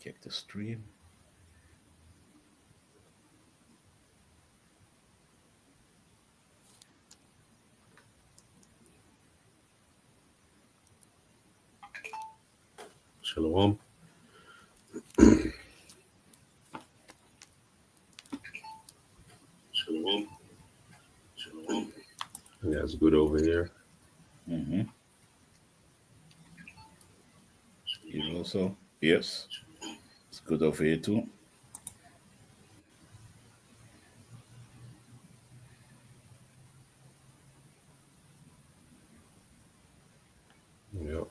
Check the stream. Shalom. Shalom. Shalom. Yeah, it's good over here. Mm-hmm. Here also. Yes. It's good over here too. Yeah.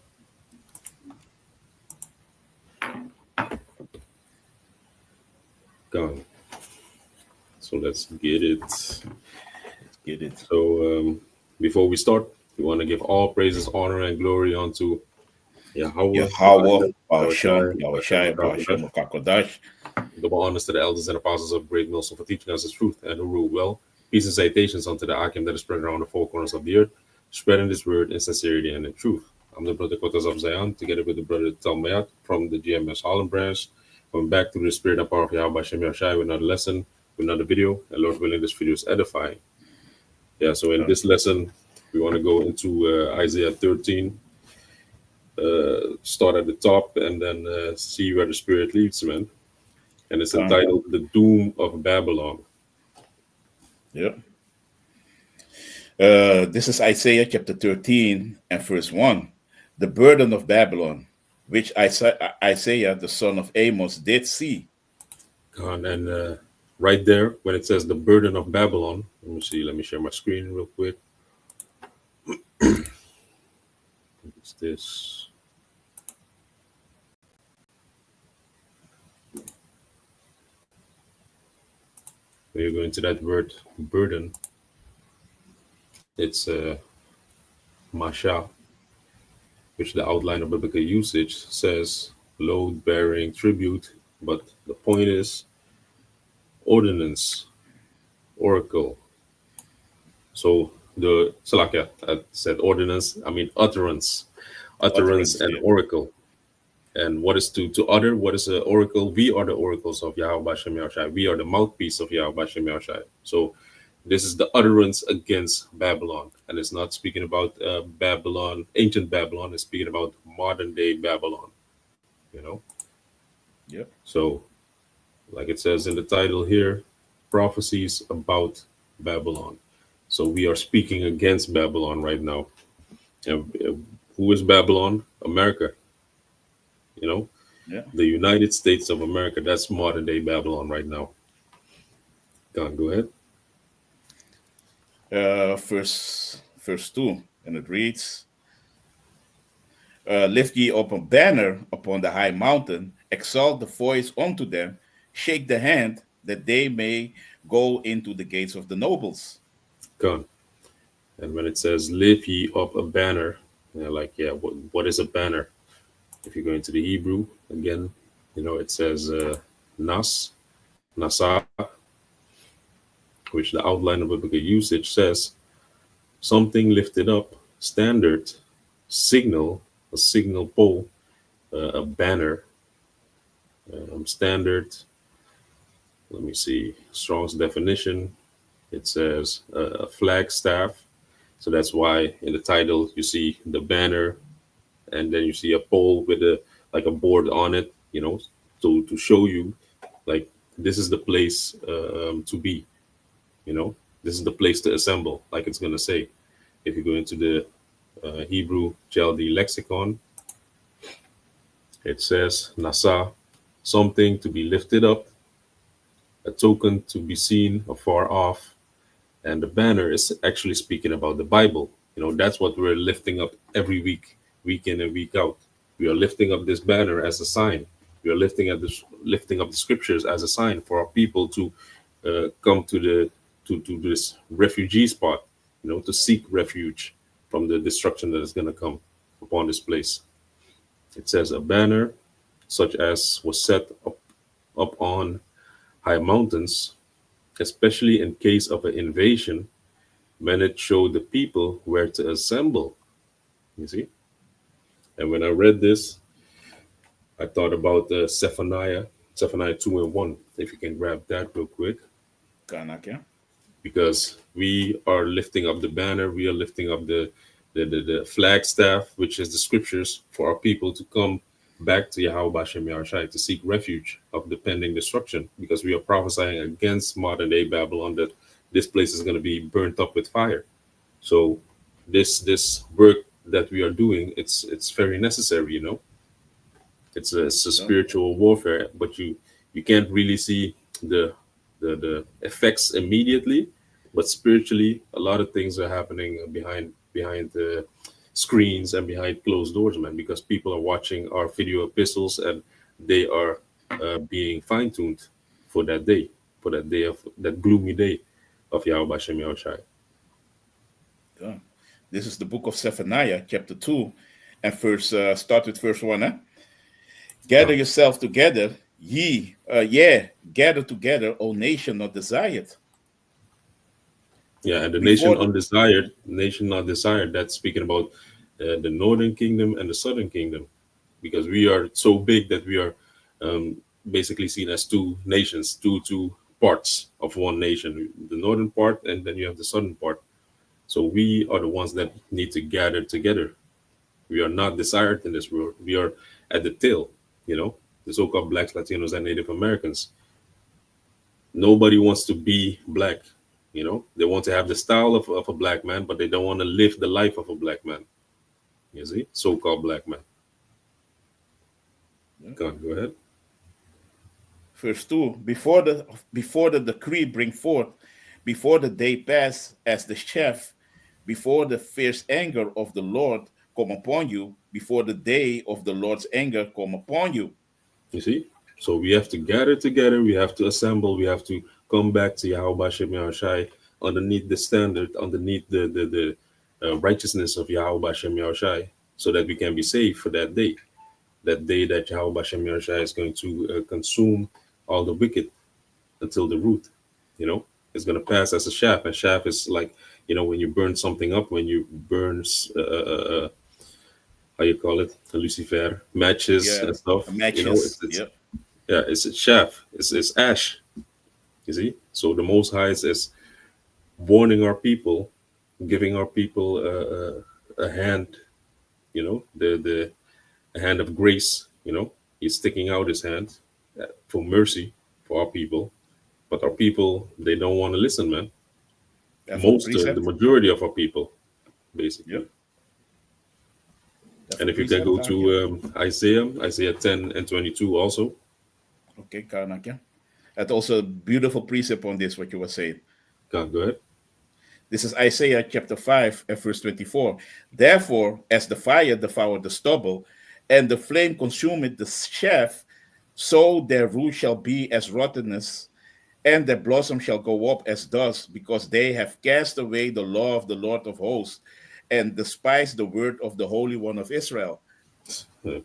Gone. So let's get it. Get it. So before we start, we want to give all praises, honor, and glory unto Yahweh, Yahweh, Yahweh Bahashem, Shai, Yahushai, Bahashem, Kakodash. double honors to the elders and apostles of Great Millstone for teaching us the truth and who rule well. Peace and salutations unto the Akim that is spread around the four corners of the earth, spreading this word in sincerity and in truth. I'm the brother Kotas of Zion, together with the brother Talmayat from the GMS Holland branch. Coming back through the spirit and power of Yahweh Shem Yahshai with another lesson, with another video, and Lord willing, this video is edifying. Yeah, so in this lesson, we want to go into Isaiah 13, start at the top, and then see where the spirit leads, man. And it's entitled The Doom of Babylon. Yeah. This is Isaiah chapter 13 and verse 1. The burden of Babylon, which Isaiah, the son of Amos, did see. And right there, when it says the burden of Babylon, let me see, let me share my screen real quick. It's this. When you go into that word burden, it's masha, which the outline of biblical usage says load bearing tribute, but the point is ordinance, oracle. So the Salakia, I said ordinance, I mean utterance and Yeah. oracle. And what is to utter? What is the oracle? We are the oracles of Yahweh Bashem Yahushai. We are the mouthpiece of Yahweh Bashem Yahushai. So this is the utterance against Babylon. And it's not speaking about Babylon, ancient Babylon. It's speaking about modern day Babylon. You know? Yep. So, like it says in the title here, prophecies about Babylon. So we are speaking against Babylon right now. And who is Babylon? America. You know? Yeah. The United States of America. That's modern day Babylon right now. Go ahead. Verse 2, and it reads, lift ye up a banner upon the high mountain, exalt the voice unto them, shake the hand, that they may go into the gates of the nobles. Gone. And when it says lift ye up a banner, what is a banner? If you go into the Hebrew again, it says nasa, which the outline of biblical usage says something lifted up, standard, signal, a signal pole, a banner, standard. Let me see Strong's definition. It says a flagstaff. So that's why in the title you see the banner, and then you see a pole with a board on it, to show you like this is the place to be. This is the place to assemble, like it's gonna say. If you go into the Hebrew Chaldee lexicon, it says nasa, something to be lifted up, a token to be seen afar off, and the banner is actually speaking about the Bible. That's what we're lifting up every week, week in and week out. We are lifting up this banner as a sign. We are lifting up the scriptures as a sign for our people to come to this refugee spot, to seek refuge from the destruction that is going to come upon this place. It says a banner such as was set up on high mountains, especially in case of an invasion, when it showed the people where to assemble. You see? And when I read this, I thought about Zephaniah 2:1. If you can grab that real quick, Kanak, yeah. because we are lifting up the banner, we are lifting up the flag staff, which is the scriptures for our people to come back to Yahweh Bashem Yahushai to seek refuge of the pending destruction, because we are prophesying against modern day Babylon that this place is going to be burnt up with fire. So this work that we are doing, it's very necessary, you know. It's a Yeah. spiritual warfare, but you can't really see the effects immediately, but spiritually a lot of things are happening behind the screens and behind closed doors, man, because people are watching our video epistles and they are being fine-tuned for that day, for that day of that gloomy day of Yahweh Bashem Yahushai. Yeah. This is the book of Zephaniah, chapter 2, and start with verse 1. Gather yourself together, gather together, O nation not desired. Yeah, and the Before nation the undesired, nation not desired, that's speaking about the northern kingdom and the southern kingdom, because we are so big that we are basically seen as two nations, two parts of one nation, the northern part, and then you have the southern part. So we are the ones that need to gather together. We are not desired in this world. We are at the tail, you know, the so-called blacks, Latinos, and Native Americans. Nobody wants to be black. You know, they want to have the style of a black man, but they don't want to live the life of a black man. You see, so-called black man. Go ahead. verse 2, before the decree bring forth, before the day pass as the chaff, before the fierce anger of the Lord come upon you, before the day of the Lord's anger come upon you. You see, so we have to gather together. We have to assemble. We have to come back to Yahweh Bashem Yahushai underneath the standard, underneath the righteousness of Yahweh Bashem Yahushai, so that we can be saved for that day. That day that Yahweh Bashem Yahushai is going to consume all the wicked until the root. You know, it's going to pass as a chaff, and chaff is like, you know, when you burn something up, when you burn how you call it, a lucifer, matches Yeah, and stuff. You know, matches. it's Yeah, yeah, it's a chaff, it's ash. You see, so the Most High is warning our people, giving our people a hand. You know, the a hand of grace. You know, he's sticking out his hand for mercy for our people, but our people, they don't want to listen, man. for The precept. majority of our people, Yeah, basically. for And if you can precept. go to Isaiah 10 and 22 also. Okay, Karnak, yeah. That's also a beautiful precept on this, what you were saying. Go ahead. This is Isaiah chapter 5 and verse 24. Therefore, as the fire devoured the stubble, and the flame consumeth the chaff, so their root shall be as rottenness, and their blossom shall go up as dust, because they have cast away the law of the Lord of hosts, and despised the word of the Holy One of Israel.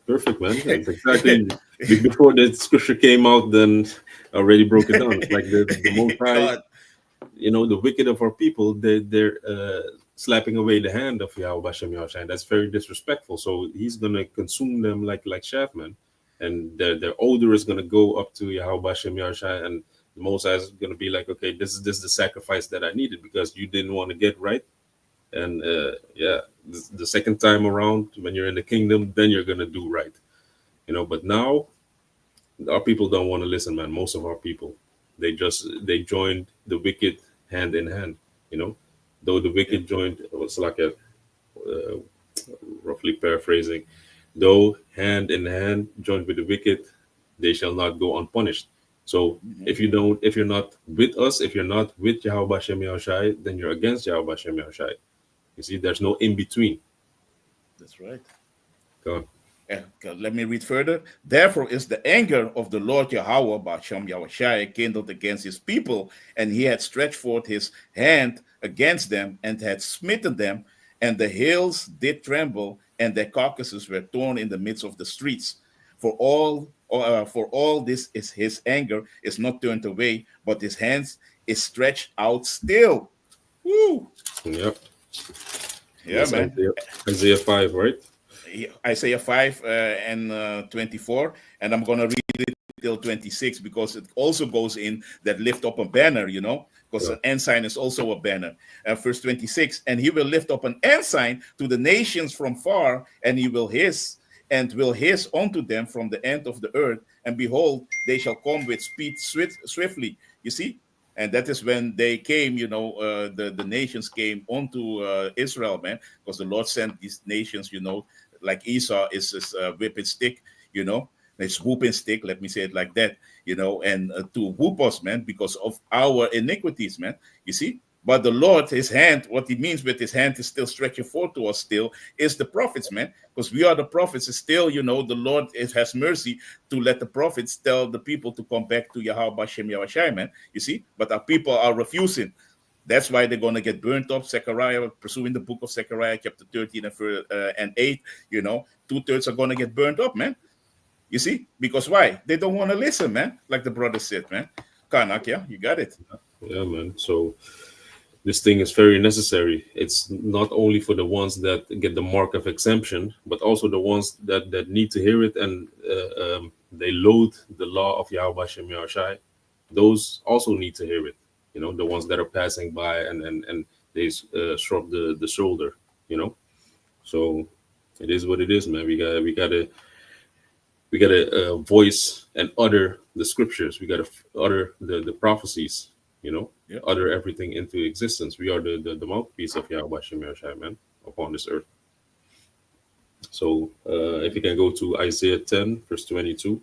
Perfect, man. That's exactly before the scripture came out. Then already broke it down. It's like the Most High, God, you know, the wicked of our people. They're slapping away the hand of Yahweh Bashem Yahushua, and that's very disrespectful. So he's gonna consume them like chaff, man, and their odor is gonna go up to Yahweh Bashem Yahushua, and the Most High is gonna be like, okay, this is the sacrifice that I needed because you didn't want to get right. And yeah, the second time around when you're in the kingdom, then you're gonna do right, you know. But now our people don't want to listen, man. Most of our people, they joined the wicked hand in hand, you know. Though the yeah, wicked joined, it's like a uh, roughly paraphrasing, though hand in hand joined with the wicked, they shall not go unpunished. So mhm, if you're not with us, if you're not with Yahweh Bashem Yahushai, then you're against Yahweh Bashem Yahushai. You see, there's no in between. that's right. Go on. Okay, let me read further. Therefore is the anger of the Lord Yahweh Bashem Yahushai kindled against his people, and he had stretched forth his hand against them, and had smitten them, and the hills did tremble, and their carcasses were torn in the midst of the streets. For all this is his anger is not turned away, but his hands is stretched out still. Woo! Yep. Yeah, That's man. Isaiah 5, right? Isaiah 5 and 24, and I'm going to read it till 26 because it also goes in that lift up a banner, because Yeah. an ensign is also a banner. Verse 26, and he will lift up an ensign to the nations from far, and he will hiss and will hiss unto them from the end of the earth, and behold, they shall come with speed swiftly. You see? And that is when they came, the nations came onto Israel, man, because the Lord sent these nations, like Esau is his whipping stick, his whooping stick, let me say it like that, and to whoop us, man, because of our iniquities, man. You see? But the Lord, his hand, what he means with his hand is still stretching forth to us still, is the prophets, man. Because we are the prophets. It's still, the Lord has mercy to let the prophets tell the people to come back to Yahweh Shem Yahushai, man. You see? But our people are refusing. That's why they're going to get burnt up. Zechariah, pursuing the book of Zechariah, chapter 13 and 8, 2/3 are going to get burnt up, man. You see? Because why? They don't want to listen, man. Like the brother said, man. Karnak, yeah, you got it. Yeah, man. So this thing is very necessary. It's not only for the ones that get the mark of exemption, but also the ones that need to hear it and they loathe the law of Yahweh Shem Yahushai. Those also need to hear it. The ones that are passing by and they shrug the shoulder. So it is what it is, man. We gotta voice and utter the scriptures. We gotta utter the prophecies. Yeah. Utter everything into existence. We are the mouthpiece of Yahweh Shem Yahushai, man, upon this earth. So if you can go to Isaiah 10, verse 22.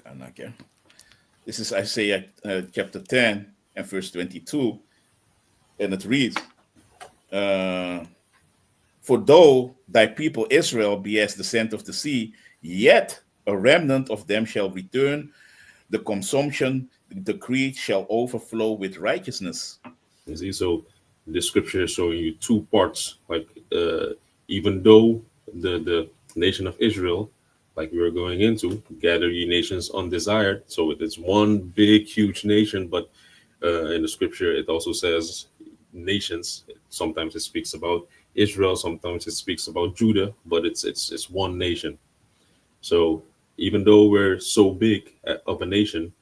Karnak, yeah. This is Isaiah chapter 10 and verse 22. And it reads, for though thy people Israel be as the sand of the sea, yet a remnant of them shall return. The consumption decree shall overflow with righteousness. You see, so the scripture is showing you two parts. Like even though the nation of Israel, like we were going into, gather ye nations undesired. So it's one big, huge nation, but in the scripture it also says nations. Sometimes it speaks about Israel, sometimes it speaks about Judah, but it's one nation. So even though we're so big of a nation,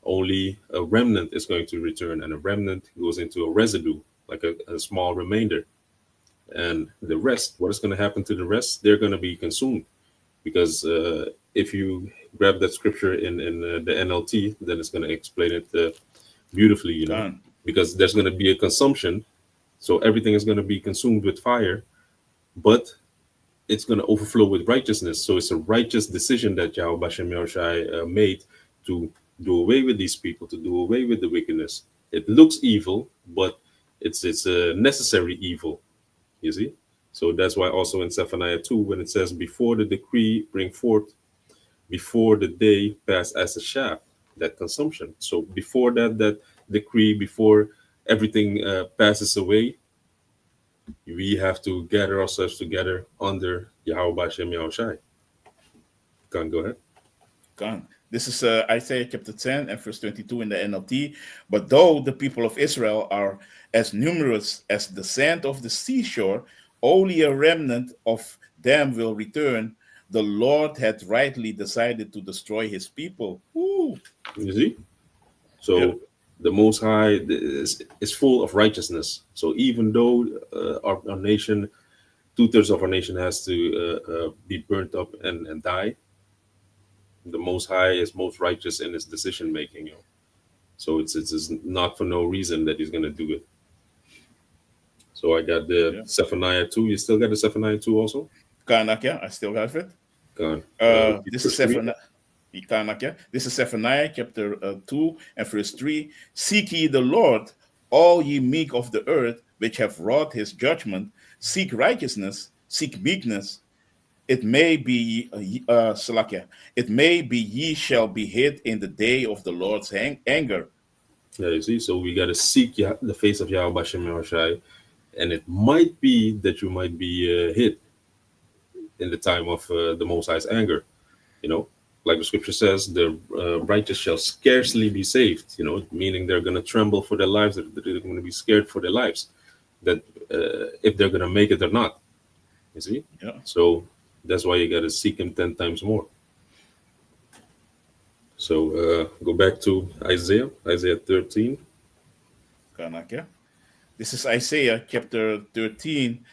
only a remnant is going to return, and a remnant goes into a residue, like a small remainder. And the rest, what is going to happen to the rest? They're going to be consumed. Because if you grab that scripture in the NLT, then it's going to explain it beautifully, because there's going to be a consumption. So everything is going to be consumed with fire, but it's going to overflow with righteousness. So it's a righteous decision that Yahweh Shem Yahushai made to do away with these people, to do away with the wickedness. It looks evil, but it's a necessary evil, you see? So that's why also in Zephaniah 2, when it says, before the decree bring forth, before the day pass as a shaft, that consumption. So before that decree, before everything passes away, we have to gather ourselves together under Yahweh Shem Yahushai. Can go ahead. Gone. This is Isaiah chapter 10 and verse 22 in the NLT. But though the people of Israel are as numerous as the sand of the seashore, only a remnant of them will return. The Lord had rightly decided to destroy his people. Woo. You see? So Yeah. the Most High is full of righteousness. So even though our nation, 2/3 of our nation has to be burnt up and die, the Most High is most righteous in his decision making. So it's not for no reason that he's going to do it. So I got the Zephaniah 2. You still got the Zephaniah 2 also? Karnak, yeah, I still have it. Gone. This is Zephaniah. This is Zephaniah chapter 2 and verse 3. Seek ye the Lord, all ye meek of the earth, which have wrought his judgment. Seek righteousness, seek meekness. It may be, Salakia, it may be ye shall be hid in the day of the Lord's anger. Yeah, you see, so we got to seek the face of Yahweh Shem Yahushai, and it might be that you might be hit in the time of the Most High's anger. Like the scripture says, the righteous shall scarcely be saved. Meaning they're going to tremble for their lives, they're going to be scared for their lives, that if they're going to make it or not. You see? Yeah. So that's why you got to seek him 10 times more. So go back to Isaiah 13. Kanaka. This is Isaiah chapter 13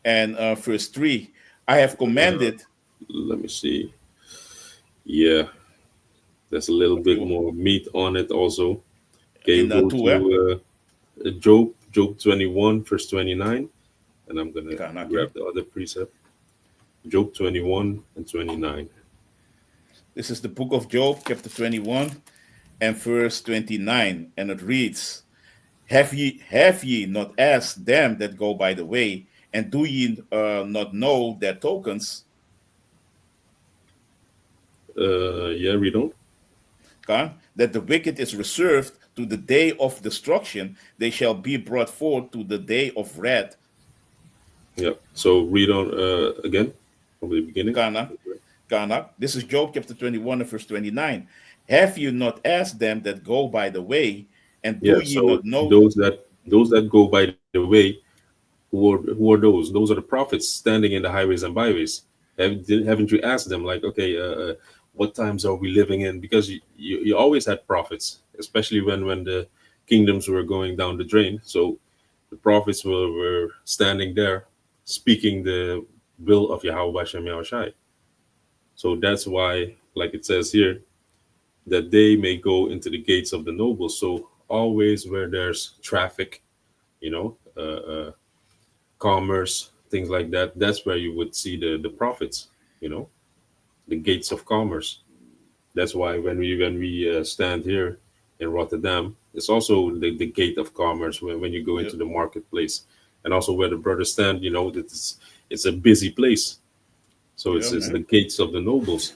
and verse 3. I have Uh, commanded. let me see. Yeah, there's a little If bit you more meat on it also. Can you in go 2, eh? to Job 21, verse 29? And I'm going to Kanaka. grab the other precept. Job 21 and 29. This is the book of Job, chapter 21 and verse 29. And it reads, have ye not asked them that go by the way, and do ye not know their tokens? Yeah, read on. That the wicked is reserved to the day of destruction, they shall be brought forth to the day of wrath. Yeah. So read on again from the beginning. Kana, Kana. This is Job chapter 21 and verse 29. Have you not asked them that go by the way, and Yeah. do ye So not know? those that go by the way, who are those? Those are the prophets standing in the highways and byways. Haven't you asked them like, okay, what times are we living in? Because you always had prophets, especially when the kingdoms were going down the drain. So the prophets were standing there speaking the will of Yahweh Hashem Yahushai. So that's why, like it says here, that they may go into the gates of the nobles. So always where there's traffic, you know, commerce, things like that, that's where you would see the prophets, you know, the gates of commerce. That's why when we stand here in Rotterdam, it's also the gate of commerce when you go Yeah, into the marketplace, and also where the brothers stand. You know, that it's a busy place, so yeah, it's the man. gates of the nobles.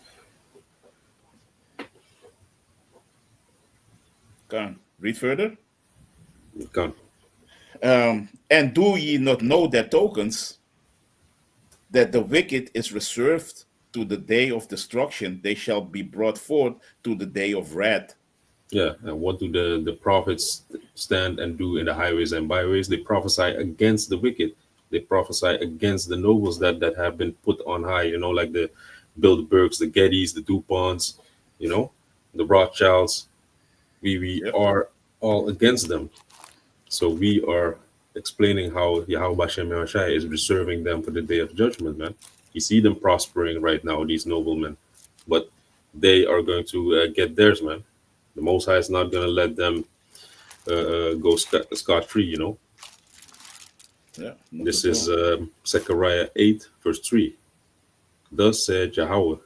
Can read further. Come, And do ye not know their tokens, that the wicked is reserved to the day of destruction, they shall be brought forth to the day of wrath. yeah. And what do the prophets stand and do in the highways and byways? They prophesy against the wicked. They prophesy against the nobles that have been put on high. You know, like the Bilderbergs, the Gettys, the Duponts. You know, the Rothschilds. We Yep. are all against them. So we are explaining how Yahweh Bashem Yahushai is reserving them for the day of judgment, man. You see them prospering right now, these noblemen, but they are going to get theirs, man. The Most High is not going to let them go scot free, you know. Yeah, not This at is all. Zechariah 8, verse 3. Thus said Yahweh,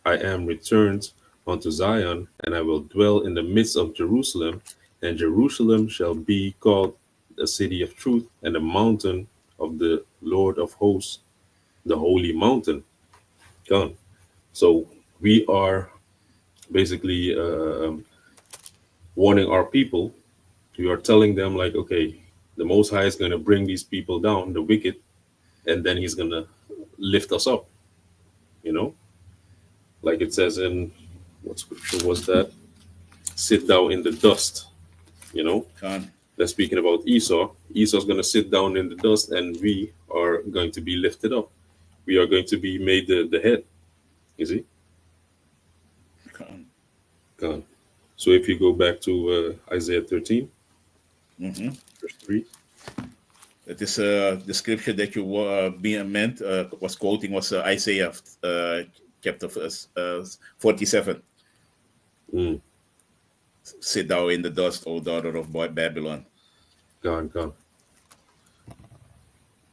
I am returned unto Zion, and I will dwell in the midst of Jerusalem, and Jerusalem shall be called a city of truth, and the mountain of the Lord of hosts, the holy mountain. Gone. So we are basically warning our people. We are telling them, like, okay, the Most High is going to bring these people down, the wicked, and then He's going to lift us up, you know, like it says in what scripture was that? Sit thou in the dust, you know. Con, That's speaking about Esau. Esau's going to sit down in the dust, and we are going to be lifted up. We are going to be made the head. You see? con. God. So if you go back to Isaiah 13, Mm-hmm. verse 3. It is the scripture that you were being meant was quoting was Isaiah chapter 47. Mm, Sit thou in the dust, O daughter of Babylon. God.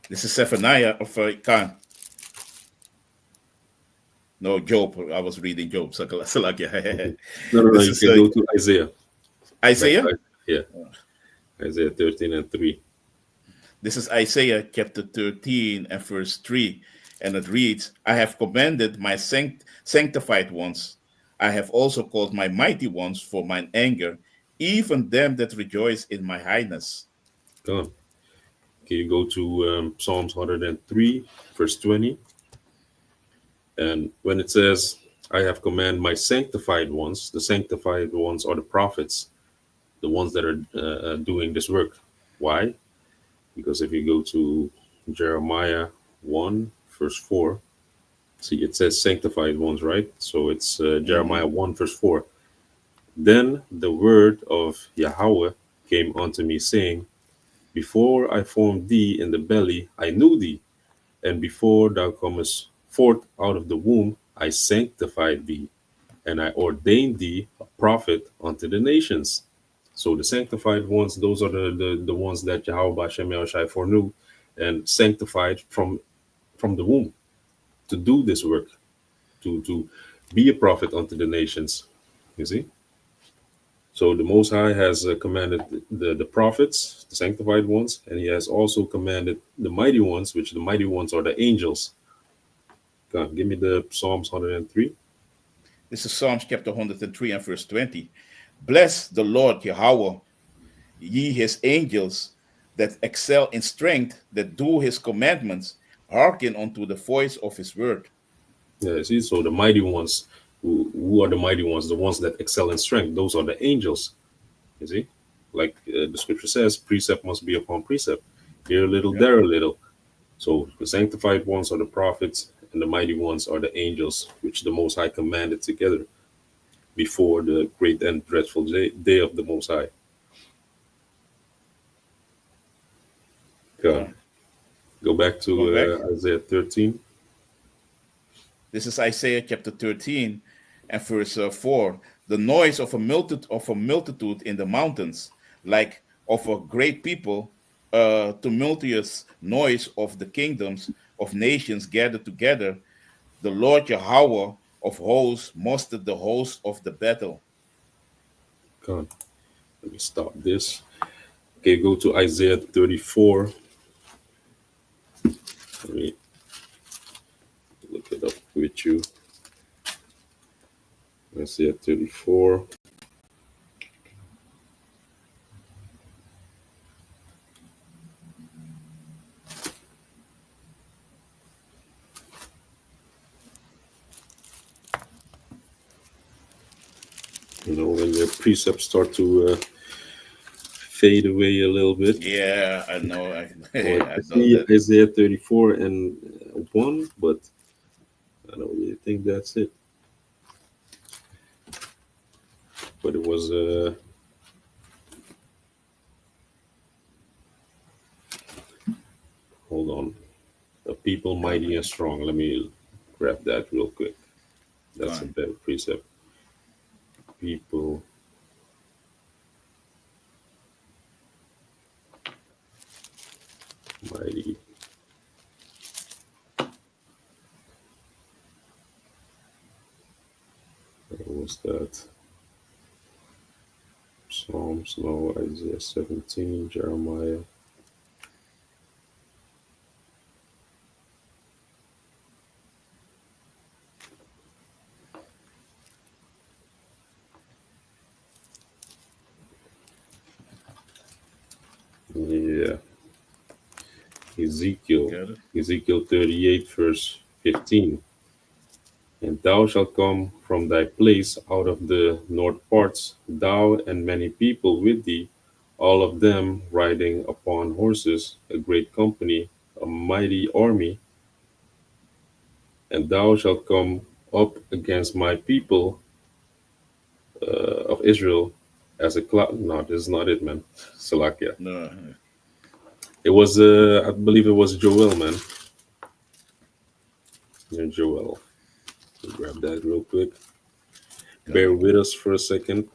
This is Zephaniah of Khan. No, Job. I was reading Job. Mhm. Salakia. No. This You is can go to Isaiah. Back to Isaiah. Isaiah. Yeah, Isaiah 13 and 3. This is Isaiah chapter 13 and verse 3. And it reads, I have commanded my sanctified ones. I have also called my mighty ones for mine anger, even them that rejoice in my highness. God. Can you go to Psalms 103, verse 20? And when it says, I have commanded my sanctified ones, the sanctified ones are the prophets, the ones that are doing this work. Why? Because if you go to Jeremiah 1, verse 4. See, it says sanctified ones, right? So it's Hmm. Jeremiah 1, verse 4. Then the word of Yahweh came unto me, saying, Before I formed thee in the belly, I knew thee, and before thou comest forth out of the womb, I sanctified thee, and I ordained thee a prophet unto the nations. So the sanctified ones, those are the ones that Yahweh Bashem Yahushai foreknew and sanctified from the womb to do this work, to be a prophet unto the nations. You see? So the Most High has commanded the prophets, the sanctified ones, and he has also commanded the mighty ones, which the mighty ones are the angels. God, give me the Psalms 103. This is Psalms chapter 103 and verse 20. Bless the Lord Yahweh, ye his angels that excel in strength, that do his commandments, hearken unto the voice of his word. Yeah, see, so the mighty ones, who are the mighty ones? The ones that excel in strength. Those are the angels. You see, like the scripture says, precept must be upon precept. Here a little, Yeah. there a little. So the sanctified ones are the prophets, and the mighty ones are the angels, which the Most High commanded together before the great and dreadful day of the Most High. God, Uh, go back going back. to Isaiah 13. This is Isaiah chapter 13 and verse 4. The noise of a multitude in the mountains, like of a great people, tumultuous noise of the kingdoms of nations gathered together. The Lord Yahweh of hosts mustered the host of the battle. God, let me stop this. Okay, go to Isaiah 34. Let me look it up with you. Isaiah 34. You know, when the precepts start to fade away a little bit. Yeah, I know. Like I I know see that. Isaiah 34 and 1, but I don't really think that's it. But it was, hold on, a people mighty and Okay, strong. Let me grab that real quick. That's a fine. better precept. People mighty. What was that? Psalms, no, Isaiah 17, Jeremiah. Yeah, Ezekiel. Got it. Ezekiel 38, verse 15. And thou shalt come from thy place out of the north parts, thou and many people with thee, all of them riding upon horses, a great company, a mighty army. And thou shalt come up against my people of Israel as a cloud. No, this is not it, man. Salakia. No, It was, I believe it was Joel, man. Yeah, Joel. Grab that real quick. Bear fine. with us for a second.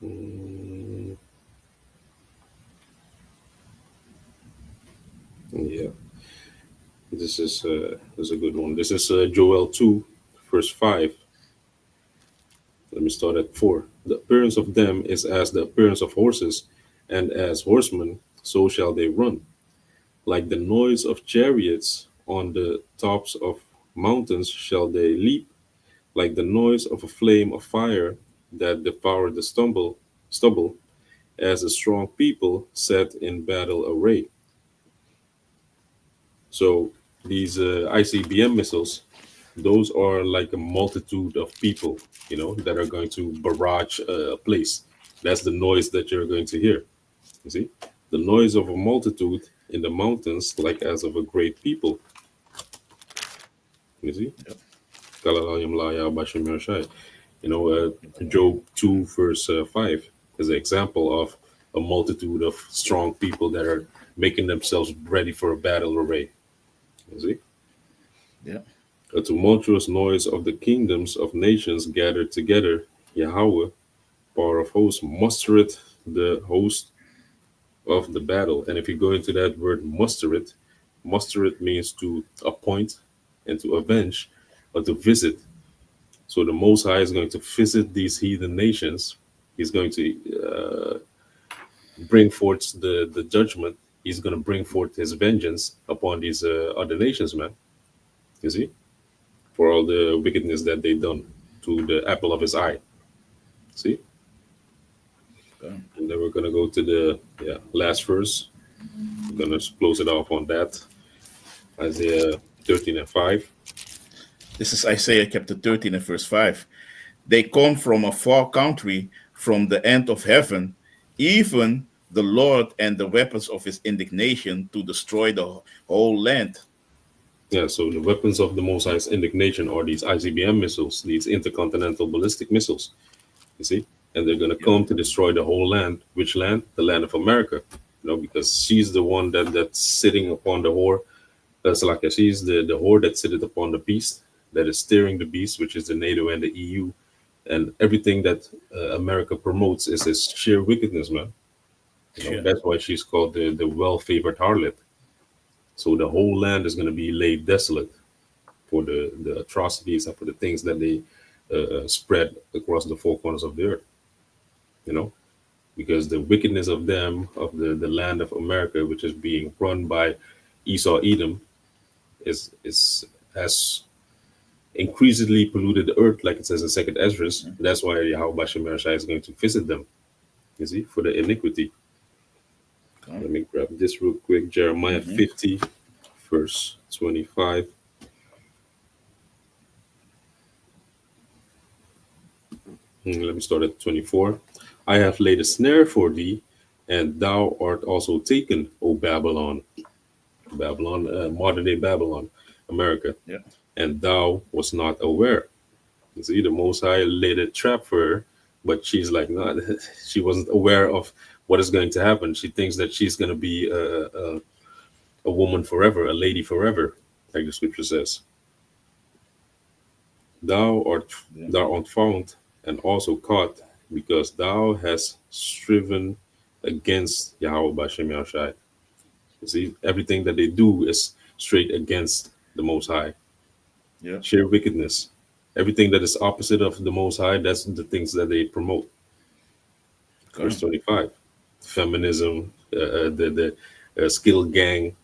Mm, yeah. This is a good one. This is Joel 2, verse 5. Let me start at 4. The appearance of them is as the appearance of horses, and as horsemen, so shall they run. Like the noise of chariots on the tops of mountains shall they leap, like the noise of a flame of fire that devoured the stubble, as a strong people set in battle array. So these ICBM missiles, Those are like a multitude of people, that are going to barrage a place. That's the noise that you're going to hear. You see, the noise of a multitude in the mountains, like as of a great people. You see, Yep. Kalalayam laya bashim yashai. Job 2 verse 5 is an example of a multitude of strong people that are making themselves ready for a battle array. You see, Yeah. a tumultuous noise of the kingdoms of nations gathered together. Yahweh, power of hosts, mustereth the host of the battle. And if you go into that word mustereth means to appoint and to avenge or to visit. So the Most High is going to visit these heathen nations. He's going to bring forth the judgment. He's going to bring forth his vengeance upon these other nations, man. You see, for all the wickedness that they done to the apple of his eye. See, Okay. and then we're going to go to the last verse. We're going to close it off on that. Isaiah 13 and 5. This is Isaiah chapter 13 and verse 5. They come from a far country, from the end of heaven, even the Lord and the weapons of his indignation to destroy the whole land. Yeah, so the weapons of the Most High's indignation are these ICBM missiles, these intercontinental ballistic missiles. You see, and they're going to Yep. come to destroy the whole land. Which land? The land of America. Because she's the one that's sitting upon the whore. That's like she's the whore that sitteth upon the beast, that is steering the beast, which is the NATO and the EU, and everything that America promotes is this sheer wickedness, man. Sure. That's why she's called the well-favored harlot. So the whole land is going to be laid desolate for the atrocities and for the things that they spread across the four corners of the earth. You know, because the wickedness of them, of the land of America, which is being run by Esau Edom, is has increasingly polluted the earth, like it says in Second Esdras. That's why Yahweh Shem Shai is going to visit them. You see, for the iniquity. Okay. Let me grab this real quick. Jeremiah 50, verse 25. Let me start at 24. I have laid a snare for thee, and thou art also taken, O Babylon. Babylon, modern day Babylon, America. Yeah. And thou was not aware. You see, the Most High laid a trap for her, but she's like, no, she wasn't aware of what is going to happen. She thinks that she's going to be a woman forever, a lady forever, like the scripture says. Thou art found and also caught, because thou hast striven against Yahweh Bashem Yahushai. You see, everything that they do is straight against the Most High. Yeah. Sheer wickedness. Everything that is opposite of the Most High, that's the things that they promote. Okay. Verse 25. Feminism, the skill gang,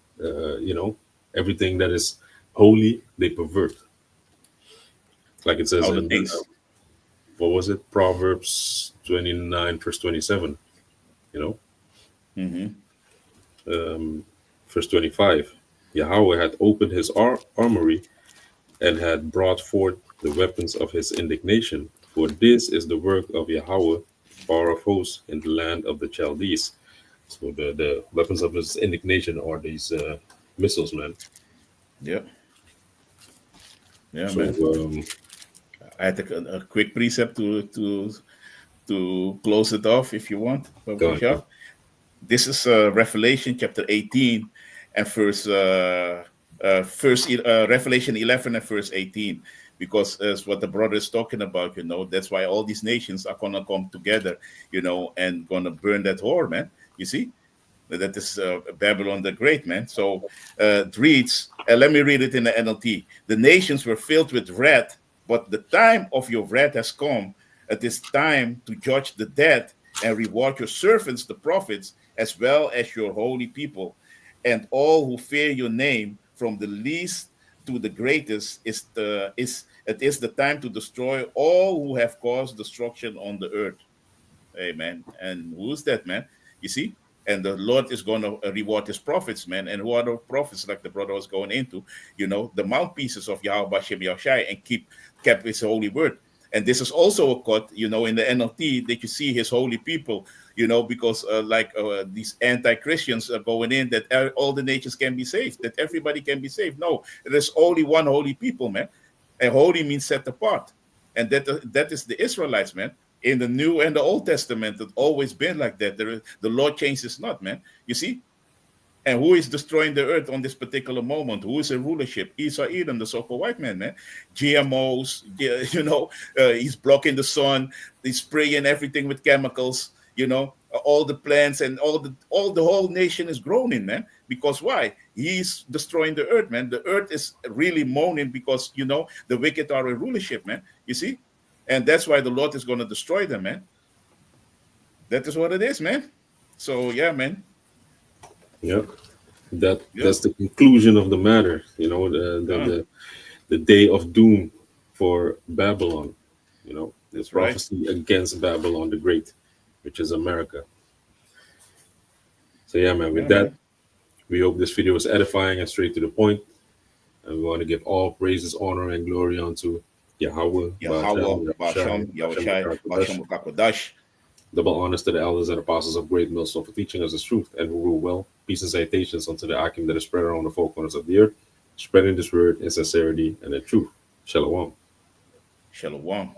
everything that is holy, they pervert. Like it says All the in, things. what was it? Proverbs 29, verse 27. You know, Mm-hmm. verse 25. Yahweh had opened his armory and had brought forth the weapons of his indignation. For this is the work of Yahweh, power of hosts, in the land of the Chaldees. So the weapons of his indignation are these missiles, man. Yeah. Yeah, So man. I had a quick precept to close it off if you want, go on. Bishop. This is Revelation chapter 18 and Revelation 11 and verse 18, because as what the brother is talking about, that's why all these nations are gonna come together, and gonna burn that whore, man. You see, that is Babylon the Great, man. So it reads, let me read it in the NLT. The nations were filled with wrath, but the time of your wrath has come. It is time to judge the dead and reward your servants, the prophets, as well as your holy people. And all who fear your name, from the least to the greatest, it is the time to destroy all who have caused destruction on the earth. Amen. And who's that, man? You see? And the Lord is going to reward his prophets, man. And who are the prophets, like the brother was going into, the mouthpieces of Yahweh Shem Yahushai, and kept his holy word. And this is also a cut, in the NLT, that you see his holy people, because these anti-Christians are going in that all the nations can be saved, that everybody can be saved. No, there's only one holy people, man. And holy means set apart. And that is the Israelites, man. In the New and the Old Testament, it's always been like that. The Lord changes not, man. You see? And who is destroying the earth on this particular moment? Who is in rulership? Esau, Edom, the so-called white man, man. GMOs, he's blocking the sun. He's spraying everything with chemicals. All the plants and all the whole nation is groaning, man. Because why? He's destroying the earth, man. The earth is really moaning because the wicked are in rulership, man. You see, and that's why the Lord is going to destroy them, man. That is what it is, man. So yeah, man. Yeah, that's the conclusion of the matter. The day of doom for Babylon. This prophecy against Babylon the Great, which is America. So yeah, man. With that, we hope this video was edifying and straight to the point. And we want to give all praises, honor, and glory unto Yahweh, double honors to the elders and apostles of Great Millstone for teaching us the truth and who rule well. Peace and salutations unto the Akim that is spread around the four corners of the earth, spreading this word in sincerity and in truth. Shalom. Shalom.